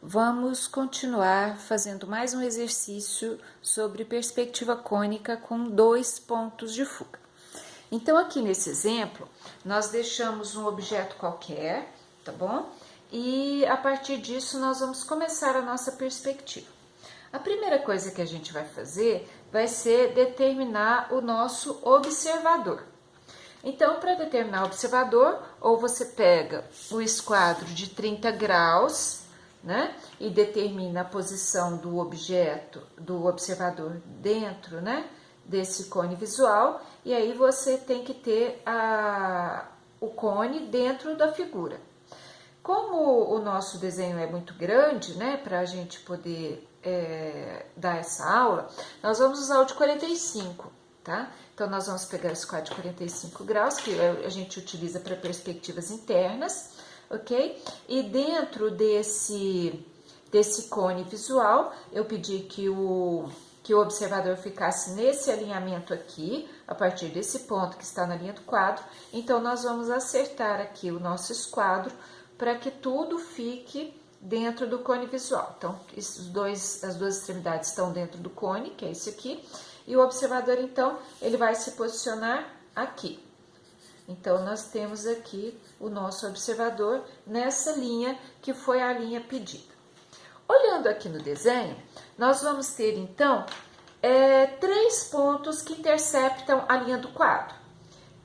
Vamos continuar fazendo mais um exercício sobre perspectiva cônica com 2 pontos de fuga. Então, aqui nesse exemplo, nós deixamos um objeto qualquer, tá bom? E a partir disso, nós vamos começar a nossa perspectiva. A primeira coisa que a gente vai fazer vai ser determinar o nosso observador. Então, para determinar o observador, ou você pega o esquadro de 30 graus, né, e determina a posição do objeto, do observador dentro, né, desse cone visual, e aí você tem que ter o cone dentro da figura. Como o nosso desenho é muito grande, né, para a gente poder dar essa aula, nós vamos usar o de 45, tá? Então, nós vamos pegar esse quadro de 45 graus, que a gente utiliza para perspectivas internas, ok? E dentro desse cone visual, eu pedi que o observador ficasse nesse alinhamento aqui, a partir desse ponto que está na linha do quadro. Então, nós vamos acertar aqui o nosso esquadro para que tudo fique dentro do cone visual. Então, as duas extremidades estão dentro do cone, que é esse aqui, e o observador, então, ele vai se posicionar aqui. Então, nós temos aqui o nosso observador nessa linha que foi a linha pedida. Olhando aqui no desenho, nós vamos ter, então, 3 pontos que interceptam a linha do quadro,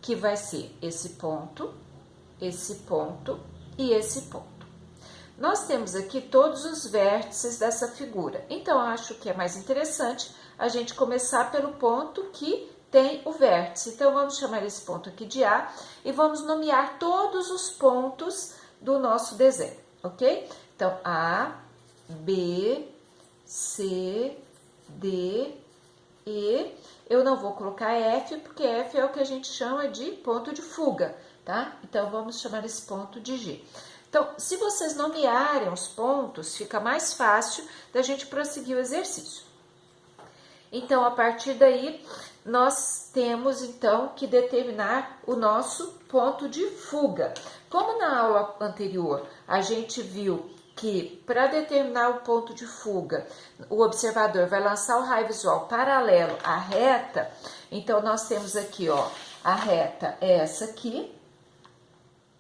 que vai ser esse ponto e esse ponto. Nós temos aqui todos os vértices dessa figura, então acho que é mais interessante a gente começar pelo ponto que tem o vértice. Então, vamos chamar esse ponto aqui de A e vamos nomear todos os pontos do nosso desenho, ok? Então, A, B, C, D, E. Eu não vou colocar F, porque F é o que a gente chama de ponto de fuga, tá? Então, vamos chamar esse ponto de G. Então, se vocês nomearem os pontos, fica mais fácil da gente prosseguir o exercício. Então, a partir daí, nós temos, então, que determinar o nosso ponto de fuga. Como na aula anterior, a gente viu que para determinar o ponto de fuga, o observador vai lançar o raio visual paralelo à reta. Então, nós temos aqui, ó, a reta é essa aqui,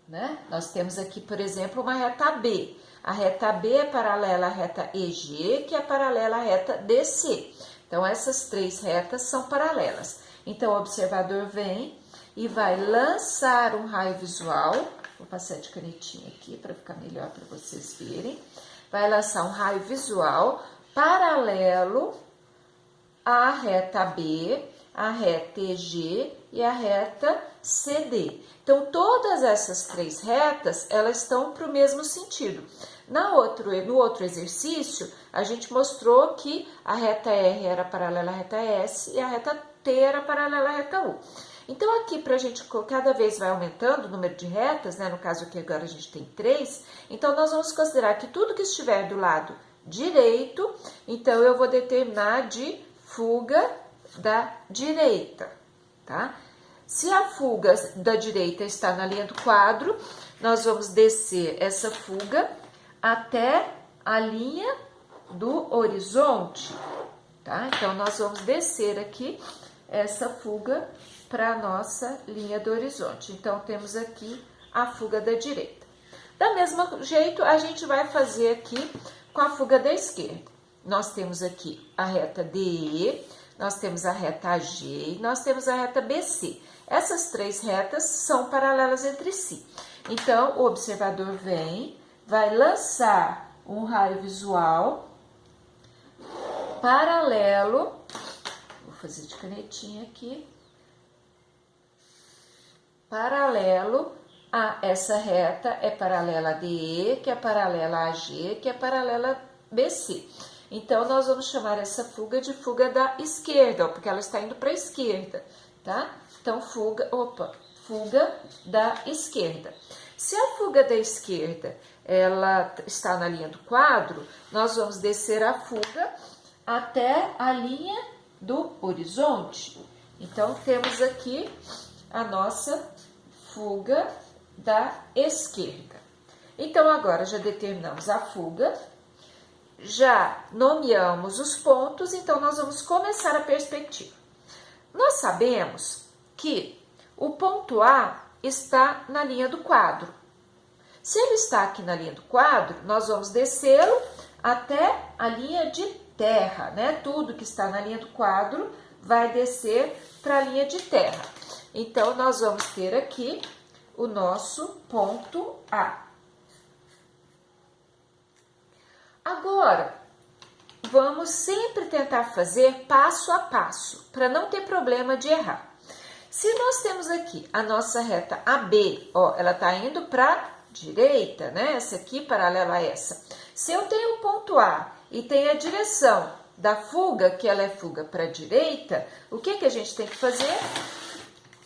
né? Nós temos aqui, por exemplo, uma reta B. A reta B é paralela à reta EG, que é paralela à reta DC. Então, essas 3 retas são paralelas. Então, o observador vem e vai lançar um raio visual. Vou passar de canetinha aqui para ficar melhor para vocês verem. Vai lançar um raio visual paralelo à reta B, a reta EG e a reta CD. Então, todas essas 3 retas, elas estão para o mesmo sentido. No outro exercício, a gente mostrou que a reta R era paralela à reta S e a reta T era paralela à reta U. Então, aqui, para a gente, cada vez vai aumentando o número de retas, né? No caso aqui agora a gente tem 3. Então, nós vamos considerar que tudo que estiver do lado direito, então eu vou determinar de fuga da direita, tá? Se a fuga da direita está na linha do quadro, nós vamos descer essa fuga até a linha do horizonte, tá? Então, nós vamos descer aqui essa fuga para a nossa linha do horizonte. Então, temos aqui a fuga da direita. Da mesma jeito, a gente vai fazer aqui com a fuga da esquerda. Nós temos aqui a reta DE, nós temos a reta AG e nós temos a reta BC. Essas 3 retas são paralelas entre si. Então, o observador vem, vai lançar um raio visual paralelo, vou fazer de canetinha aqui, paralelo a essa reta, é paralela a DE, que é paralela a AG, que é paralela a BC. Então, nós vamos chamar essa fuga de fuga da esquerda, ó, porque ela está indo para a esquerda, tá? Então, fuga da esquerda. Se a fuga da esquerda, ela está na linha do quadro, nós vamos descer a fuga até a linha do horizonte. Então, temos aqui a nossa fuga da esquerda. Então, agora já determinamos a fuga. já nomeamos os pontos, então nós vamos começar a perspectiva. Nós sabemos que o ponto A está na linha do quadro. Se ele está aqui na linha do quadro, nós vamos descê-lo até a linha de terra, né? Tudo que está na linha do quadro vai descer para a linha de terra. Então, nós vamos ter aqui o nosso ponto A. Agora, vamos sempre tentar fazer passo a passo, para não ter problema de errar. Se nós temos aqui a nossa reta AB, ó, ela está indo para a direita, né? Essa aqui paralela a essa. Se eu tenho o ponto A e tenho a direção da fuga, que ela é fuga para a direita, o que a gente tem que fazer?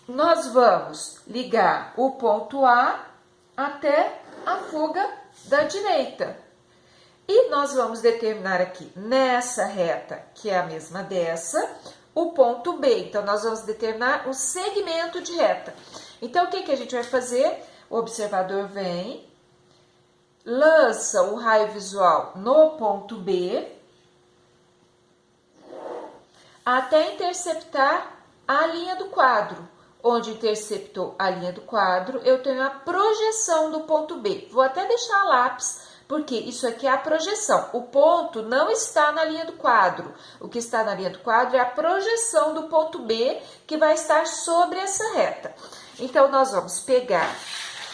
Nós vamos ligar o ponto A até a fuga da direita. E nós vamos determinar aqui, nessa reta, que é a mesma dessa, o ponto B. Então, nós vamos determinar um segmento de reta. Então, o que a gente vai fazer? O observador vem, lança o raio visual no ponto B, até interceptar a linha do quadro. Onde interceptou a linha do quadro, eu tenho a projeção do ponto B. Vou até deixar a lápis, porque isso aqui é a projeção. O ponto não está na linha do quadro. O que está na linha do quadro é a projeção do ponto B, que vai estar sobre essa reta. Então, nós vamos pegar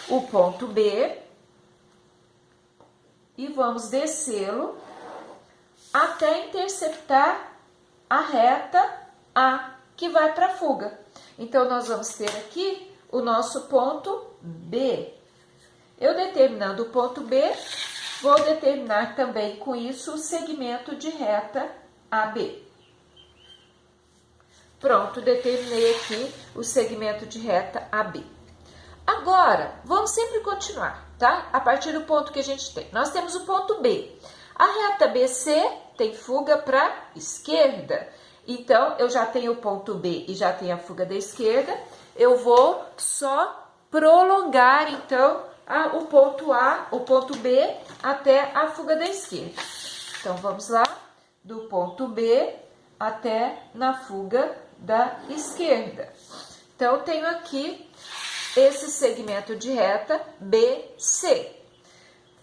o ponto B e vamos descê-lo até interceptar a reta A, que vai para a fuga. Então, nós vamos ter aqui o nosso ponto B. Eu determinando o ponto B, vou determinar também com isso o segmento de reta AB. Pronto, determinei aqui o segmento de reta AB. Agora, vamos sempre continuar, tá? A partir do ponto que a gente tem. Nós temos o ponto B. A reta BC tem fuga para a esquerda. Então, eu já tenho o ponto B e já tenho a fuga da esquerda. Eu vou só prolongar, então, o ponto A, o ponto B, até a fuga da esquerda. Então, vamos lá, do ponto B até na fuga da esquerda. Então, eu tenho aqui esse segmento de reta BC.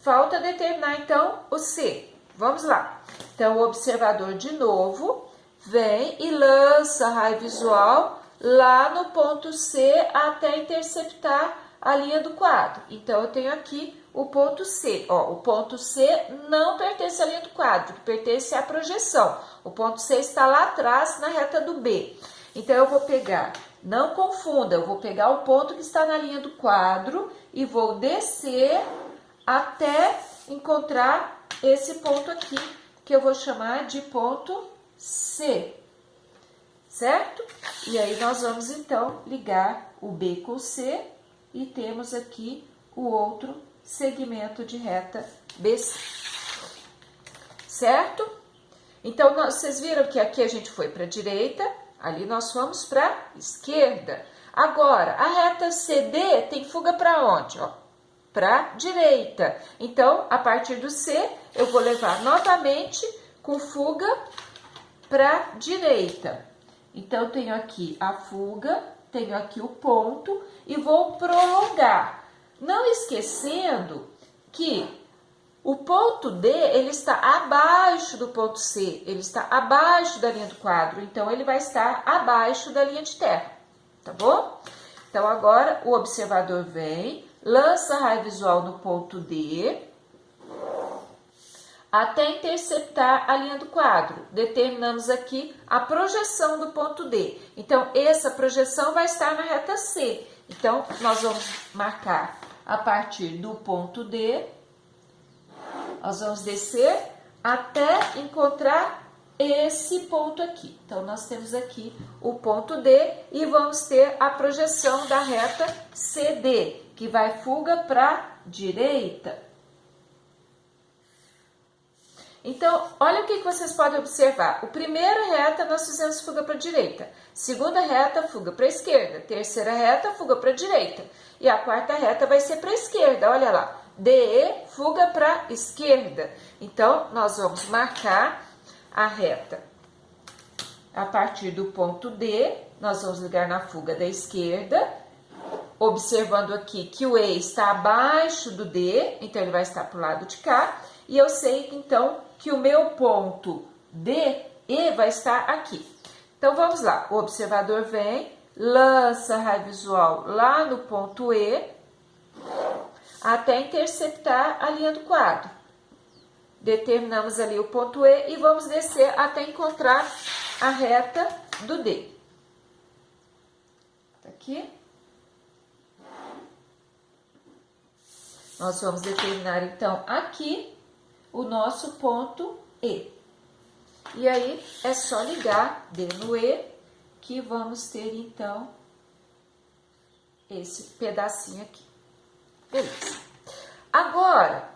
Falta determinar, então, o C. Vamos lá. Então, o observador, de novo, vem e lança raio visual lá no ponto C até interceptar a linha do quadro. Então, eu tenho aqui o ponto C. Ó, o ponto C não pertence à linha do quadro, pertence à projeção. O ponto C está lá atrás, na reta do B. Então, eu vou pegar, não confunda, eu vou pegar o ponto que está na linha do quadro e vou descer até encontrar esse ponto aqui, que eu vou chamar de ponto C, certo? E aí, nós vamos, então, ligar o B com o C e temos aqui o outro segmento de reta BC, certo? Então, vocês viram que aqui a gente foi para a direita, ali nós fomos para a esquerda. Agora, a reta CD tem fuga para onde? Ó, para a direita. Então, a partir do C, eu vou levar novamente com fuga para a direita. Então, tenho aqui a fuga, tenho aqui o ponto e vou prolongar. Não esquecendo que o ponto D, ele está abaixo do ponto C, ele está abaixo da linha do quadro, então ele vai estar abaixo da linha de terra, tá bom? Então, agora o observador vem, lança raio visual no ponto D, até interceptar a linha do quadro. Determinamos aqui a projeção do ponto D. Então, essa projeção vai estar na reta C. Então, nós vamos marcar a partir do ponto D, nós vamos descer até encontrar esse ponto aqui. Então, nós temos aqui o ponto D e vamos ter a projeção da reta CD, que vai fuga para a direita. Então, olha o que vocês podem observar. O primeira reta, nós fizemos fuga para a direita. Segunda reta, fuga para a esquerda. Terceira reta, fuga para a direita. E a quarta reta vai ser para a esquerda, olha lá. DE, fuga para a esquerda. Então, nós vamos marcar a reta a partir do ponto D, nós vamos ligar na fuga da esquerda, observando aqui que o E está abaixo do D, então ele vai estar para o lado de cá, e eu sei, então, que o meu ponto DE vai estar aqui. Então, vamos lá, o observador vem, lança raio visual lá no ponto E, até interceptar a linha do quadro. Determinamos ali o ponto E e vamos descer até encontrar a reta do D. Tá aqui. Nós vamos determinar, então, aqui o nosso ponto E. E aí, é só ligar D no E, que vamos ter, então, esse pedacinho aqui. Beleza. Agora,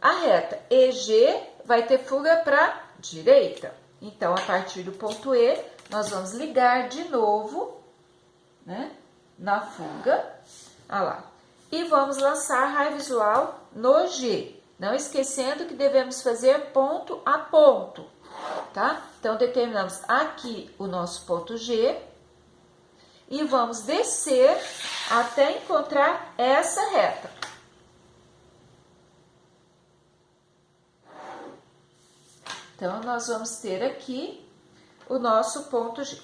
a reta EG vai ter fuga para a direita. Então, a partir do ponto E, nós vamos ligar de novo, né, na fuga. Olha lá. E vamos lançar raio visual no G. Não esquecendo que devemos fazer ponto a ponto, tá? Então, determinamos aqui o nosso ponto G. E vamos descer até encontrar essa reta. Então, nós vamos ter aqui o nosso ponto G.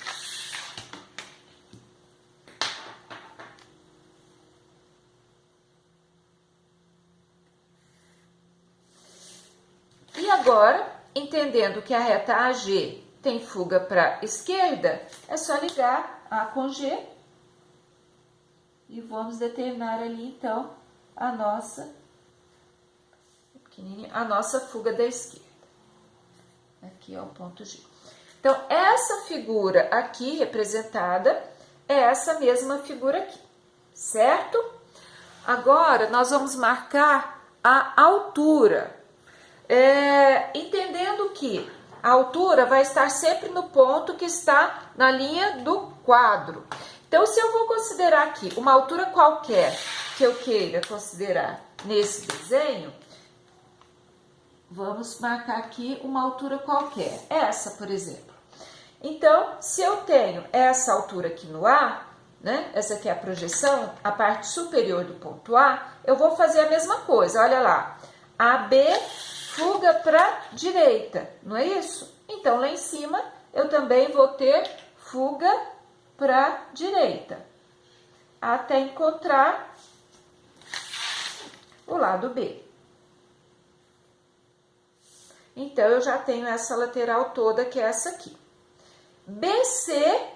E agora, entendendo que a reta AG tem fuga para a esquerda, é só ligar A com G e vamos determinar ali, então, a nossa fuga da esquerda. Aqui é o ponto G. Então, essa figura aqui representada é essa mesma figura aqui, certo? Agora, nós vamos marcar a altura. Entendendo que a altura vai estar sempre no ponto que está na linha do quadro. Então, se eu vou considerar aqui uma altura qualquer que eu queira considerar nesse desenho, vamos marcar aqui uma altura qualquer, essa, por exemplo. Então, se eu tenho essa altura aqui no A, né, essa aqui é a projeção, a parte superior do ponto A, eu vou fazer a mesma coisa, olha lá. AB, fuga para a direita, não é isso? Então, lá em cima, eu também vou ter fuga para a direita, até encontrar o lado B. Então, eu já tenho essa lateral toda, que é essa aqui. BC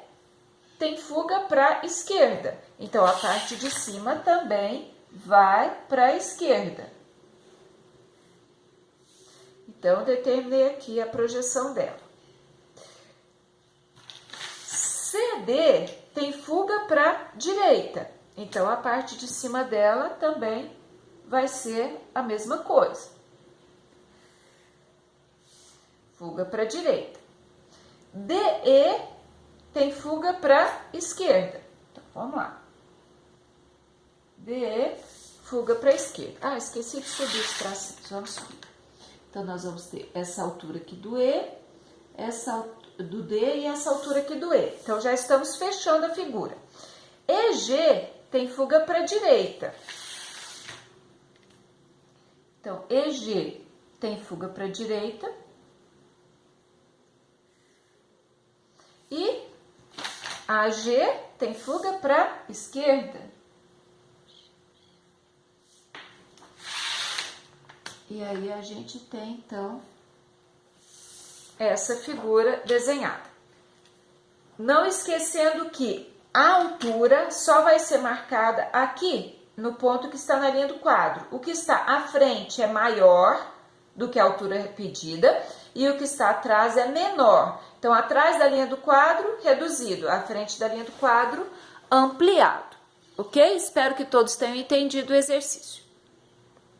tem fuga para a esquerda. Então, a parte de cima também vai para a esquerda. Então, determinei aqui a projeção dela. CD tem fuga para a direita. Então, a parte de cima dela também vai ser a mesma coisa. Fuga para a direita. DE tem fuga para a esquerda. Então, vamos lá. DE, fuga para a esquerda. Ah, esqueci de subir os tracinhos. Vamos subir. Então, nós vamos ter essa altura aqui do E, essa do D e essa altura aqui do E. Então, já estamos fechando a figura. EG tem fuga para a direita. Então, EG tem fuga para a direita. E AG tem fuga para a esquerda. E aí, a gente tem, então, essa figura desenhada. Não esquecendo que a altura só vai ser marcada aqui, no ponto que está na linha do quadro. O que está à frente é maior do que a altura pedida e o que está atrás é menor. Então, atrás da linha do quadro, reduzido. À frente da linha do quadro, ampliado. Ok? Espero que todos tenham entendido o exercício.